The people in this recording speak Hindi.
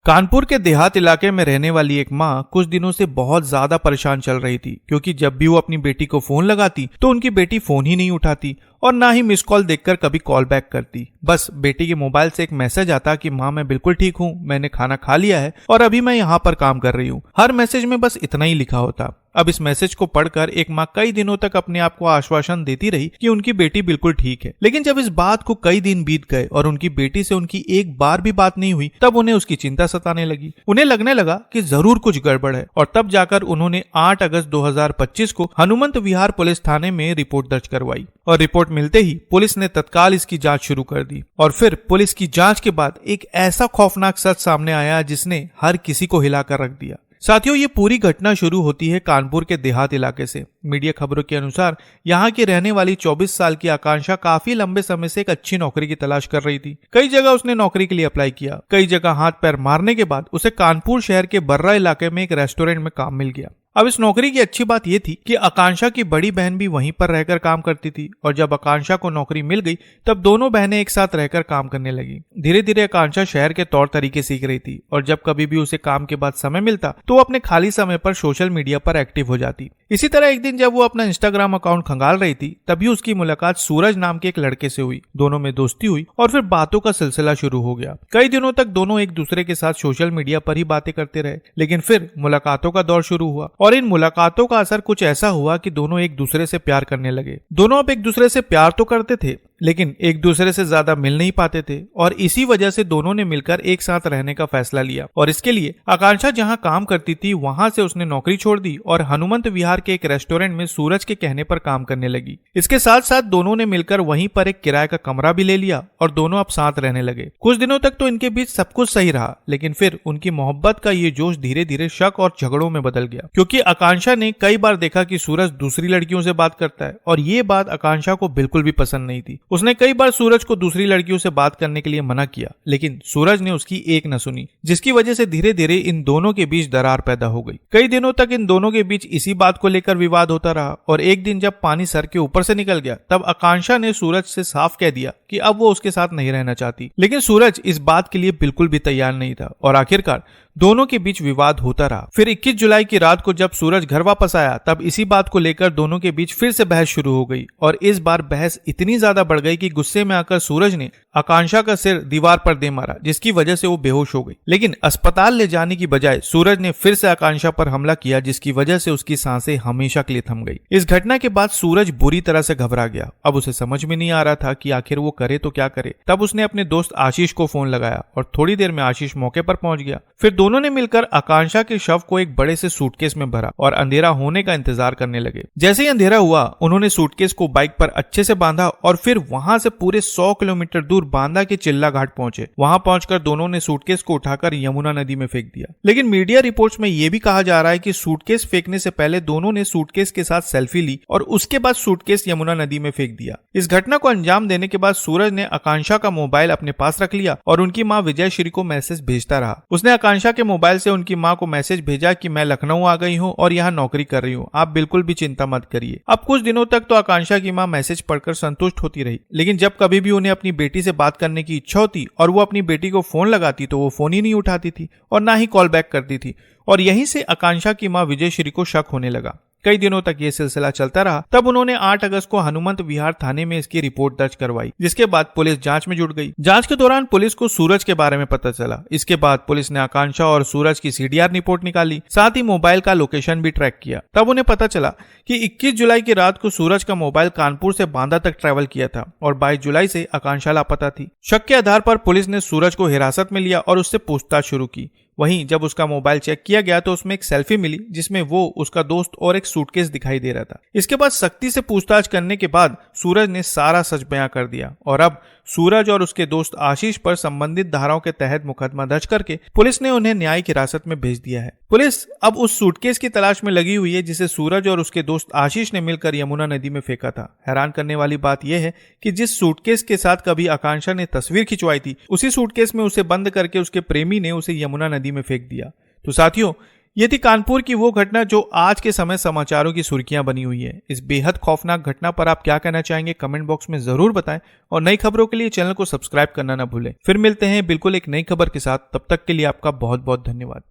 कानपुर के देहात इलाके में रहने वाली एक माँ कुछ दिनों से बहुत ज्यादा परेशान चल रही थी, क्योंकि जब भी वो अपनी बेटी को फोन लगाती तो उनकी बेटी फोन ही नहीं उठाती और ना ही मिस कॉल देखकर कभी कॉल बैक करती। बस बेटी के मोबाइल से एक मैसेज आता कि माँ मैं बिल्कुल ठीक हूँ, मैंने खाना खा लिया है और अभी मैं यहाँ पर काम कर रही हूँ। हर मैसेज में बस इतना ही लिखा होता। अब इस मैसेज को पढ़कर एक माँ कई दिनों तक अपने आप को आश्वासन देती रही कि उनकी बेटी बिल्कुल ठीक है, लेकिन जब इस बात को कई दिन बीत गए और उनकी बेटी से उनकी एक बार भी बात नहीं हुई, तब उन्हें उसकी चिंता सताने लगी। उन्हें लगने लगा कि जरूर कुछ गड़बड़ है और तब जाकर उन्होंने 8 अगस्त 2025 को हनुमंत विहार पुलिस थाने में रिपोर्ट दर्ज करवाई और रिपोर्ट मिलते ही पुलिस ने तत्काल इसकी जांच शुरू कर दी। और फिर पुलिस की जांच के बाद एक ऐसा खौफनाक सच सामने आया जिसने हर किसी को हिलाकर रख दिया। साथियों, ये पूरी घटना शुरू होती है कानपुर के देहात इलाके से। मीडिया खबरों के अनुसार यहाँ की रहने वाली 24 साल की आकांक्षा काफी लंबे समय से एक अच्छी नौकरी की तलाश कर रही थी। कई जगह उसने नौकरी के लिए अप्लाई किया। कई जगह हाथ पैर मारने के बाद उसे कानपुर शहर के बर्रा इलाके में एक रेस्टोरेंट में काम मिल गया। अब इस नौकरी की अच्छी बात यह थी कि आकांक्षा की बड़ी बहन भी वहीं पर रहकर काम करती थी और जब आकांक्षा को नौकरी मिल गई तब दोनों बहनें एक साथ रहकर काम करने लगी। धीरे धीरे आकांक्षा शहर के तौर तरीके सीख रही थी और जब कभी भी उसे काम के बाद समय मिलता तो वो अपने खाली समय पर सोशल मीडिया पर एक्टिव हो जाती। इसी तरह एक दिन जब वो अपना इंस्टाग्राम अकाउंट खंगाल रही थी तभी उसकी मुलाकात सूरज नाम के एक लड़के से हुई। दोनों में दोस्ती हुई और फिर बातों का सिलसिला शुरू हो गया। कई दिनों तक दोनों एक दूसरे के साथ सोशल मीडिया पर ही बातें करते रहे, लेकिन फिर मुलाकातों का दौर शुरू हुआ और इन मुलाकातों का असर कुछ ऐसा हुआ कि दोनों एक दूसरे से प्यार करने लगे। दोनों अब एक दूसरे से प्यार तो करते थे, लेकिन एक दूसरे से ज्यादा मिल नहीं पाते थे और इसी वजह से दोनों ने मिलकर एक साथ रहने का फैसला लिया। और इसके लिए आकांक्षा जहां काम करती थी वहां से उसने नौकरी छोड़ दी और हनुमंत विहार के एक रेस्टोरेंट में सूरज के कहने पर काम करने लगी। इसके साथ साथ दोनों ने मिलकर वहीं पर एक किराए का कमरा भी ले लिया और दोनों अब साथ रहने लगे। कुछ दिनों तक तो इनके बीच सब कुछ सही रहा, लेकिन फिर उनकी मोहब्बत का ये जोश धीरे धीरे शक और झगड़ों में बदल गया, क्योंकि आकांक्षा ने कई बार देखा कि सूरज दूसरी लड़कियों से बात करता है और ये बात आकांक्षा को बिल्कुल भी पसंद नहीं थी। उसने कई बार सूरज को दूसरी लड़कियों से बात करने के लिए मना किया, लेकिन सूरज ने उसकी एक न सुनी, जिसकी वजह से धीरे धीरे इन दोनों के बीच दरार पैदा हो गई। कई दिनों तक इन दोनों के बीच इसी बात को लेकर विवाद होता रहा और एक दिन जब पानी सर के ऊपर से निकल गया तब आकांक्षा ने सूरज से साफ कह दिया कि अब वो उसके साथ नहीं रहना चाहती। लेकिन सूरज इस बात के लिए बिल्कुल भी तैयार नहीं था और आखिरकार दोनों के बीच विवाद होता रहा। फिर 21 जुलाई की रात को जब सूरज घर वापस आया तब इसी बात को लेकर दोनों के बीच फिर से बहस शुरू हो गई और इस बार बहस इतनी ज्यादा बढ़ गई कि गुस्से में आकर सूरज ने आकांक्षा का सिर दीवार पर दे मारा, जिसकी वजह से वो बेहोश हो गई। लेकिन अस्पताल ले जाने की बजाय सूरज ने फिर से आकांक्षा पर हमला किया, जिसकी वजह से उसकी सांसें हमेशा के लिए थम गई। इस घटना के बाद सूरज बुरी तरह से घबरा गया। अब उसे समझ में नहीं आ रहा था कि आखिर वो करे तो क्या करे। तब उसने अपने दोस्त आशीष को फोन लगाया और थोड़ी देर में आशीष मौके पर पहुंच गया। फिर दोनों ने मिलकर आकांक्षा के शव को एक बड़े से सूटकेस में भरा और अंधेरा होने का इंतजार करने लगे। जैसे ही अंधेरा हुआ उन्होंने सूटकेस को बाइक पर अच्छे से बांधा और फिर वहां से पूरे 100 किलोमीटर दूर बांदा के चिल्ला घाट पहुंचे। वहां पहुंचकर दोनों ने सूटकेस को उठाकर यमुना नदी में फेंक दिया। लेकिन मीडिया रिपोर्ट्स में यह भी कहा जा रहा है कि सूटकेस फेंकने से पहले दोनों ने सूटकेस के साथ सेल्फी ली और उसके बाद सूटकेस यमुना नदी में फेंक दिया। इस घटना को अंजाम देने के बाद सूरज ने आकांक्षा का मोबाइल अपने पास रख लिया और उनकी मां विजय श्री को मैसेज भेजता रहा। उसने आकांक्षा के मोबाइल से उनकी मां को मैसेज भेजा कि मैं लखनऊ आ गई हूं और यहां नौकरी कर रही हूं, आप बिल्कुल भी चिंता मत करिए। अब कुछ दिनों तक तो आकांक्षा की मां मैसेज पढ़कर संतुष्ट होती रही, लेकिन जब कभी भी उन्हें अपनी बेटी से बात करने की इच्छा होती और वो अपनी बेटी को फोन लगाती तो वो फोन ही नहीं उठाती थी और ना ही कॉल बैक करती थी और यहीं से आकांक्षा की मां विजय श्री को शक होने लगा। कई दिनों तक ये सिलसिला चलता रहा। तब उन्होंने 8 अगस्त को हनुमंत विहार थाने में इसकी रिपोर्ट दर्ज करवाई, जिसके बाद पुलिस जांच में जुट गई। जांच के दौरान पुलिस को सूरज के बारे में पता चला। इसके बाद पुलिस ने आकांक्षा और सूरज की सीडीआर रिपोर्ट निकाली, साथ ही मोबाइल का लोकेशन भी ट्रैक किया। तब उन्हें पता चला कि 21 जुलाई की रात को सूरज का मोबाइल कानपुर से बांदा तक ट्रैवल किया था और 22 जुलाई से आकांक्षा लापता थी। शक के आधार पर पुलिस ने सूरज को हिरासत में लिया और उससे पूछताछ शुरू की। वहीं जब उसका मोबाइल चेक किया गया तो उसमें एक सेल्फी मिली जिसमें वो, उसका दोस्त और एक सूटकेस दिखाई दे रहा था। इसके बाद सख्ती से पूछताछ करने के बाद सूरज ने सारा सच बयां कर दिया और अब सूरज और उसके दोस्त आशीष पर संबंधित धाराओं के तहत मुकदमा दर्ज करके पुलिस ने उन्हें न्यायिक हिरासत में भेज दिया है। पुलिस अब उस सूटकेस की तलाश में लगी हुई है जिसे सूरज और उसके दोस्त आशीष ने मिलकर यमुना नदी में फेंका था। हैरान करने वाली बात यह है कि जिस सूटकेस के साथ कभी आकांक्षा ने तस्वीर खिंचवाई थी, उसी सूटकेस में उसे बंद करके उसके प्रेमी ने उसे यमुना नदी में फेंक दिया। तो साथियों, ये थी कानपुर की वो घटना जो आज के समय समाचारों की सुर्खियां बनी हुई है। इस बेहद खौफनाक घटना पर आप क्या कहना चाहेंगे कमेंट बॉक्स में जरूर बताएं और नई खबरों के लिए चैनल को सब्सक्राइब करना ना भूलें। फिर मिलते हैं बिल्कुल एक नई खबर के साथ, तब तक के लिए आपका बहुत बहुत धन्यवाद।